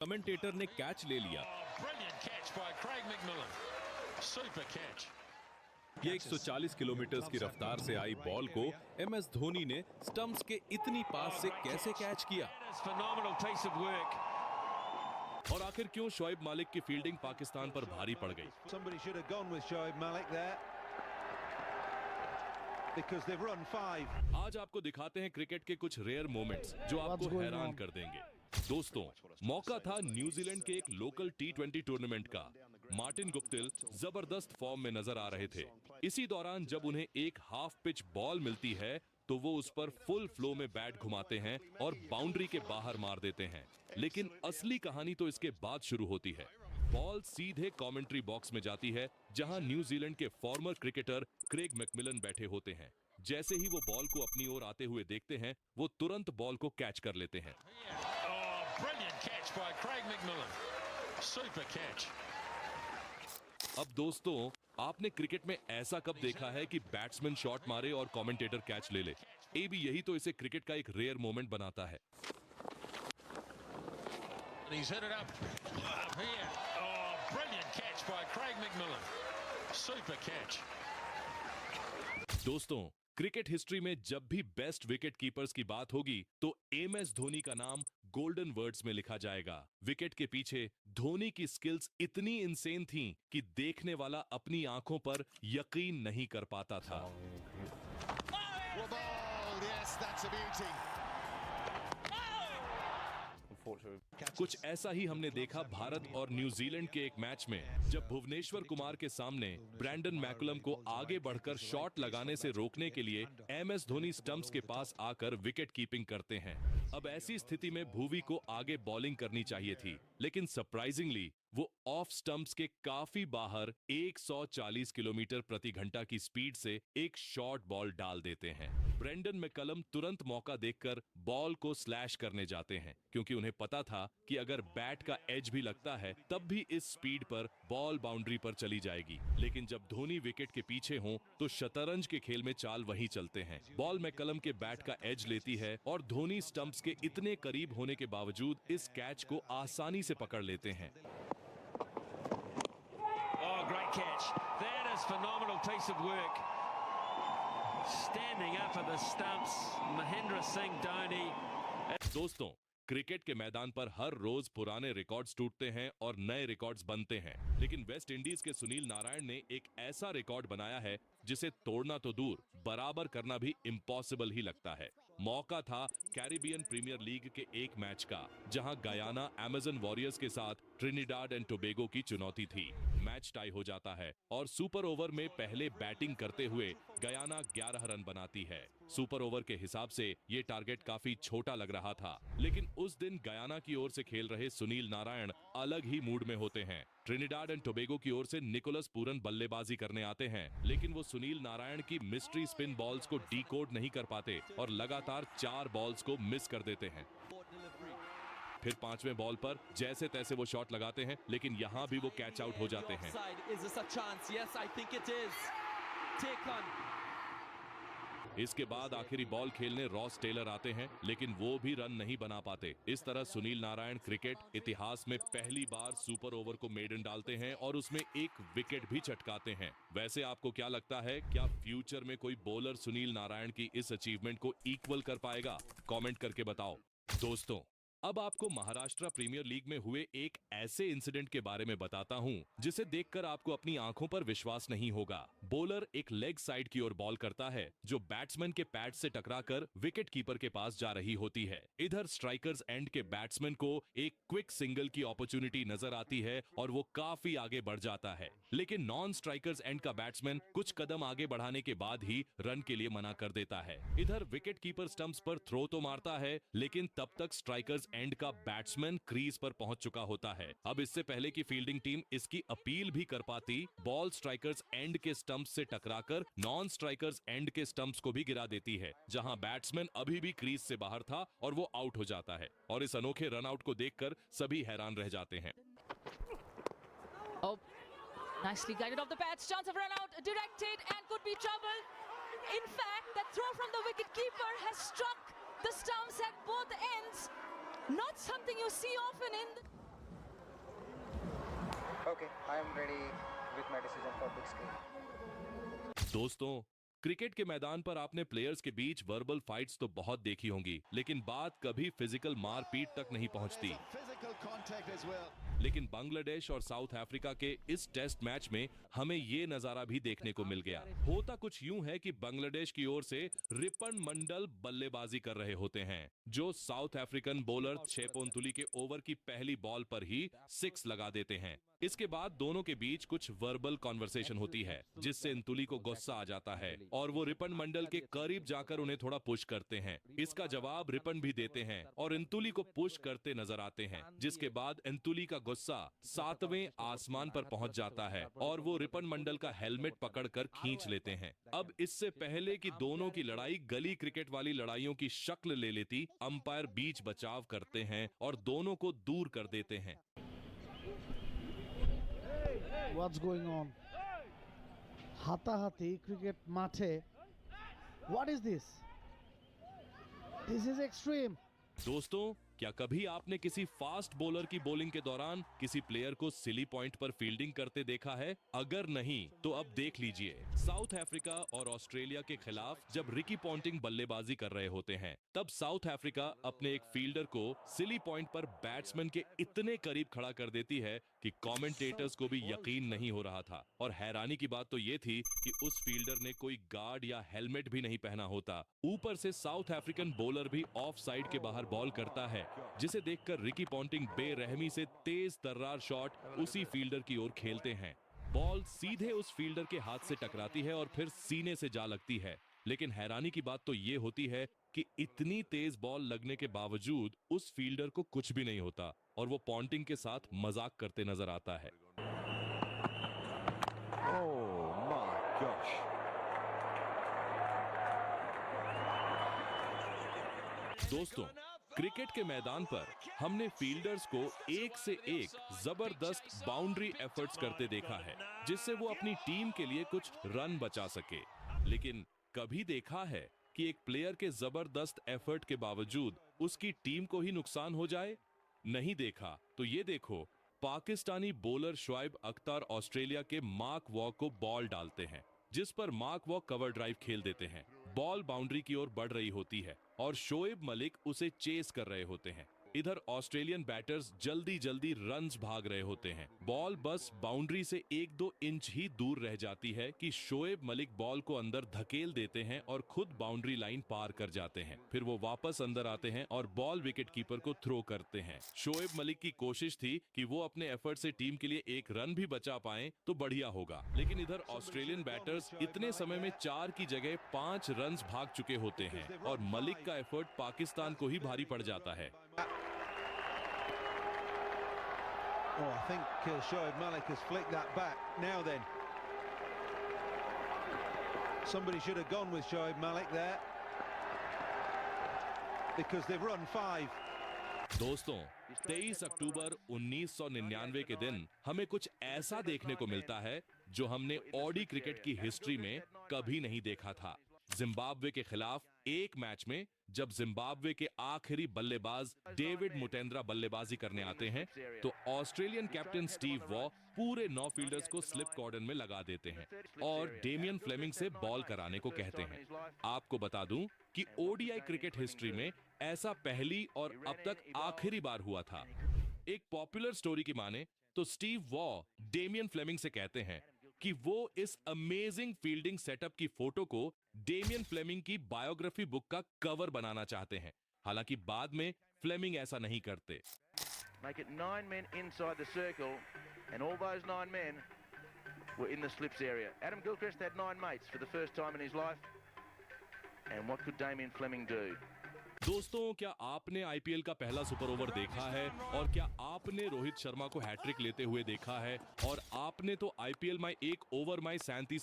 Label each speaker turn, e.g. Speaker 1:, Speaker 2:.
Speaker 1: Commentator ने catch ले लिया।
Speaker 2: Brilliant catch by Craig McMillan. Super catch.
Speaker 1: ये 140 किलोमीटर की रफ्तार से आई बॉल को एमएस धोनी ने स्टंप्स के इतनी पास से कैसे कैच किया?
Speaker 2: That is phenomenal piece of work.
Speaker 1: और आखिर क्यों शोएब मालिक की फील्डिंग पाकिस्तान पर भारी पड़ गई?
Speaker 3: Somebody should have gone with Shoaib Malik there because they've run 5.
Speaker 1: आज आपको दिखाते हैं क्रिकेट के कुछ रेयर मोमेंट्स जो आपको हैरान कर देंगे। दोस्तों, मौका था न्यूजीलैंड के एक लोकल टी20 टूर्नामेंट का। मार्टिन गुप्टिल जबरदस्त फॉर्म में नजर आ रहे थे। इसी दौरान जब उन्हें एक हाफ पिच बॉल मिलती है तो वो उस पर फुल फ्लो में बैट घुमाते हैं और बाउंड्री के बाहर मार देते हैं। लेकिन असली कहानी तो इसके बाद शुरू होती है। बॉल सीधे कमेंट्री बॉक्स में जाती है जहां न्यूजीलैंड के फॉर्मर क्रिकेटर क्रेग मैकमिलन बैठे होते हैं। जैसे ही वो बॉल को अपनी ओर आते हुए देखते हैं, वो तुरंत बॉल को कैच कर लेते हैं।
Speaker 2: Brilliant catch by Craig McMillan. Super catch.
Speaker 1: अब दोस्तों, आपने क्रिकेट में ऐसा कब देखा है कि बैट्समैन शॉट मारे और कमेंटेटर कैच ले ले? एबी यही तो इसे क्रिकेट का एक रेयर मोमेंट बनाता है।
Speaker 2: And he's hit it up here. Oh, brilliant catch by Craig McMillan. Super catch.
Speaker 1: दोस्तों, क्रिकेट हिस्ट्री में जब भी बेस्ट विकेट कीपर्स की बात होगी तो एमएस धोनी का नाम गोल्डन वर्ड्स में लिखा जाएगा। विकेट के पीछे धोनी की स्किल्स इतनी इंसेन थीं कि देखने वाला अपनी आंखों पर यकीन नहीं कर पाता था। कुछ ऐसा ही हमने देखा भारत और न्यूजीलैंड के एक मैच में, जब भुवनेश्वर कुमार के सामने ब्रैंडन मैकुलम को आगे बढ़कर शॉट लगाने से रोकने के लिए एमएस धोनी स्टंप्स के पास आकर विकेट कीपिंग करते हैं। अब ऐसी स्थिति में भुवी को आगे बॉलिंग करनी चाहिए थी, लेकिन सरप्राइजिंगली वो ऑफ स्टंप्स के काफी बाहर 140 किलोमीटर प्रति घंटा की स्पीड से एक शॉर्ट बॉल डाल देते हैं। ब्रेंडन मैकलम तुरंत मौका देखकर बॉल को स्लैश करने जाते हैं, क्योंकि उन्हें पता था कि अगर बैट का एज भी लगता है तब भी इस स्पीड पर बॉल बाउंड्री पर चली जाएगी। लेकिन जब धोनी विकेट के पीछे हों तो शतरंज के खेल में चाल वही चलते हैं। बॉल मैकलम के बैट का एज लेती है और धोनी स्टंप्स के इतने करीब होने के बावजूद इस कैच को आसानी से पकड़ लेते हैं।
Speaker 2: Oh, great catch. That is phenomenal piece of work. Standing up at the stumps, Mahendra Singh Dhoni.
Speaker 1: दोस्तों, क्रिकेट के मैदान पर हर रोज पुराने रिकॉर्ड्स टूटते हैं और नए रिकॉर्ड्स बनते हैं, लेकिन वेस्ट इंडीज के सुनील नारायण ने एक ऐसा रिकॉर्ड बनाया है जिसे तोड़ना तो दूर, बराबर करना भी इम्पॉसिबल ही लगता है। मौका था कैरिबियन प्रीमियर लीग के एक मैच का, जहां गयाना अमेजन वॉरियर्स के साथ ट्रिनिडाड एंड टोबैगो की चुनौती थी। मैच टाई हो जाता है और सुपर ओवर में पहले बैटिंग करते हुए गयाना 11 रन बनाती है। सुपर ओवर के हिसाब से ये टारगेट काफी छोटा लग रहा था, लेकिन उस दिन गयाना की ओर से खेल रहे सुनील नारायण अलग ही मूड में होते हैं। ट्रिनिडाड एंड टोबैगो की ओर से निकोलस पूरन बल्लेबाजी करने आते हैं, लेकिन वो सुनील नारायण की मिस्ट्री स्पिन बॉल्स को डीकोड नहीं कर पाते और लगातार 4 बॉल्स को मिस कर देते हैं। फिर 5वें बॉल पर जैसे तैसे वो शॉट लगाते हैं, लेकिन यहाँ भी वो कैच आउट हो जाते हैं। इसके बाद आखिरी बॉल खेलने रॉस टेलर आते हैं, लेकिन वो भी रन नहीं बना पाते। इस तरह सुनील नारायण क्रिकेट इतिहास में पहली बार सुपर ओवर को मेडन डालते हैं और उसमें एक विकेट भी चटकाते हैं। वैसे आपको क्या लगता है, क्या फ्यूचर में कोई बॉलर सुनील नारायण की इस अचीवमेंट को इक्वल कर पाएगा? कमेंट करके बताओ। दोस्तों, अब आपको महाराष्ट्र प्रीमियर लीग में हुए एक ऐसे इंसिडेंट के बारे में बताता हूं जिसे देखकर आपको अपनी आंखों पर विश्वास नहीं होगा। बॉलर एक लेग साइड की ओर बॉल करता है जो बैट्समैन के पैड से टकराकर विकेट कीपर के पास जा रही होती है। इधर स्ट्राइकर्स एंड के बैट्समैन को एक क्विक सिंगल की अपॉर्चुनिटी नजर आती है और वो काफी आगे बढ़ जाता है, लेकिन नॉन स्ट्राइकर्स एंड का बैट्समैन कुछ कदम आगे बढ़ाने के बाद ही रन के लिए मना कर देता है। इधर विकेट कीपर स्टंप्स पर थ्रो तो मारता है, लेकिन तब तक स्ट्राइकर्स एंड का बैट्समैन क्रीज पर पहुंच चुका होता है। अब इससे पहले की फील्डिंग टीम इसकी अपील भी कर पाती, बॉल स्ट्राइकर्स एंड के स्टंप्स से टकराकर नॉन स्ट्राइकर्स एंड के स्टंप्स को भी गिरा देती है, जहां बैट्समैन अभी भी क्रीज से बाहर था और वो आउट हो जाता है। और इस अनोखे रन आउट को देखकर सभी हैरान रह जाते हैं।
Speaker 4: Oh, nicely guided off the patch, chance of run out, directed and could be trouble. In fact, that throw from the wicket keeper has struck the stumps at both ends. Not something you see often in
Speaker 5: I am ready with my decision for big screen.
Speaker 1: दोस्तों, cricket के मैदान पर आपने players के बीच verbal fights तो बहुत देखी होंगी, लेकिन बात कभी फिजिकल मारपीट तक नहीं पहुंचती।
Speaker 3: Physical contact as well.
Speaker 1: लेकिन बांग्लादेश और साउथ अफ्रीका के इस टेस्ट मैच में हमें ये नजारा भी देखने को मिल गया। होता कुछ यूं है कि बांग्लादेश की ओर से रिपन मंडल बल्लेबाजी कर रहे होते हैं, जो साउथ अफ्रीकन बॉलर छेपोंतुली के ओवर की पहली बॉल पर ही 6 लगा देते हैं। इसके बाद दोनों के बीच कुछ वर्बल कॉन्वर्सेशन होती है, जिससे इंतुली को गुस्सा आ जाता है और वो रिपन मंडल के करीब जाकर उन्हें थोड़ा पुश करते हैं। इसका जवाब रिपन भी देते हैं और इंतुली को पुश करते नजर आते हैं, जिसके बाद इंतुली का गुस्सा 7वें आसमान पर पहुंच जाता है और वो रिपन मंडल का हेलमेट पकड़कर खींच लेते हैं। अब इससे पहले कि दोनों की लड़ाई गली क्रिकेट वाली लड़ाइयों की शक्ल ले लेती, अंपायर बीच बचाव करते हैं और दोनों को दूर कर देते हैं।
Speaker 6: What's going on? হাতাহাতি ক্রিকেট মাঠে। What is this? This is extreme.
Speaker 1: दोस्तों, क्या कभी आपने किसी फास्ट बॉलर की बॉलिंग के दौरान किसी प्लेयर को सिली पॉइंट पर फील्डिंग करते देखा है? अगर नहीं तो अब देख लीजिए। साउथ अफ्रीका और ऑस्ट्रेलिया के खिलाफ जब रिकी पॉन्टिंग बल्लेबाजी कर रहे होते हैं, तब साउथ अफ्रीका अपने एक फील्डर को सिली पॉइंट पर बैट्समैन के इतने करीब खड़ा कर देती है कि कमेंटेटर्स को भी यकीन नहीं हो रहा था। और हैरानी की बात तो ये थी कि उस फील्डर ने कोई गार्ड या हेलमेट भी नहीं पहना होता। ऊपर से साउथ अफ्रीकन बॉलर भी ऑफ साइड के बाहर बॉल करता है, जिसे देखकर रिकी पॉन्टिंग बेरहमी से तेज तर्रार शॉट उसी फील्डर की ओर खेलते हैं। बॉल सीधे उस फील्डर के हाथ से टकराती है और फिर सीने से जा लगती है। लेकिन हैरानी की बात तो ये होती है कि इतनी तेज बॉल लगने के बावजूद उस फील्डर को कुछ भी नहीं होता और वो पॉन्टिंग के साथ मजाक करते नजर आता है।
Speaker 3: Oh my gosh.
Speaker 1: दोस्तों, क्रिकेट के मैदान पर हमने फील्डर्स को एक से एक जबरदस्त बाउंड्री एफर्ट्स करते देखा है, जिससे वो अपनी टीम के लिए कुछ रन बचा सके। लेकिन कभी देखा है कि एक प्लेयर के जबरदस्त एफर्ट के बावजूद उसकी टीम को ही नुकसान हो जाए? नहीं देखा तो ये देखो, पाकिस्तानी बॉलर शोएब अख्तर ऑस्ट्रेलिया के मार्क वॉ को बॉल डालते हैं, जिस पर मार्क वॉ कवर ड्राइव खेल देते हैं। बॉल बाउंड्री की ओर बढ़ रही होती है और शोएब मलिक उसे चेस कर रहे होते हैं। इधर ऑस्ट्रेलियन बैटर्स जल्दी जल्दी रन्स भाग रहे होते हैं। बॉल बस बाउंड्री से 1-2 इंच ही दूर रह जाती है कि शोएब मलिक बॉल को अंदर धकेल देते हैं और खुद बाउंड्री लाइन पार कर जाते हैं। फिर वो वापस अंदर आते हैं और बॉल विकेट कीपर को थ्रो करते हैं। शोएब मलिक की कोशिश थी कि वो अपने एफर्ट से टीम के लिए एक रन भी बचा पाएं तो बढ़िया होगा, लेकिन इधर ऑस्ट्रेलियन बैटर्स इतने समय में 4 की जगह 5 रन्स भाग चुके होते हैं और मलिक का एफर्ट पाकिस्तान को ही भारी पड़ जाता है।
Speaker 3: Oh, I think Shoaib Malik has flicked that back. Now then. Somebody should have gone with Shoaib Malik there. Because they've run 5.
Speaker 1: दोस्तों, 23 अक्टूबर 1999 के दिन हमें कुछ ऐसा देखने को मिलता है जो हमने ओडी क्रिकेट की हिस्ट्री में कभी नहीं देखा था। जिम्बाब्वे के खिलाफ एक मैच में जब जिम्बाब्वे के आखिरी बल्लेबाज डेविड मुटेंद्रा बल्लेबाजी करने आते हैं, तो ऑस्ट्रेलियन कैप्टन स्टीव वॉ पूरे 9 फील्डर्स को स्लिप कॉर्डन में लगा देते हैं और डेमियन फ्लेमिंग से बॉल कराने को कहते हैं। आपको बता दूं कि ओडीआई क्रिकेट हिस्ट्री में ऐसा पहली और अब तक आखिरी बार हुआ था। एक पॉपुलर स्टोरी की माने तो स्टीव वॉ डेमियन फ्लेमिंग से कहते हैं कि वो इस अमेजिंग फील्डिंग सेटअप की फोटो को डेमियन फ्लेमिंग की बायोग्राफी बुक का कवर बनाना चाहते हैं। हालांकि बाद में फ्लेमिंग ऐसा नहीं करते।
Speaker 7: Make it 9 men inside the circle, and all those 9 men were in the slips area. Adam Gilchrist had 9 mates for the first time in his life, and what could Damien Fleming do?
Speaker 1: दोस्तों, क्या आपने IPL का पहला super over देखा है? और क्या आपने रोहित शर्मा को हैट्रिक लेते हुए देखा है? और आपने तो आईपीएल में 1 ओवर में 37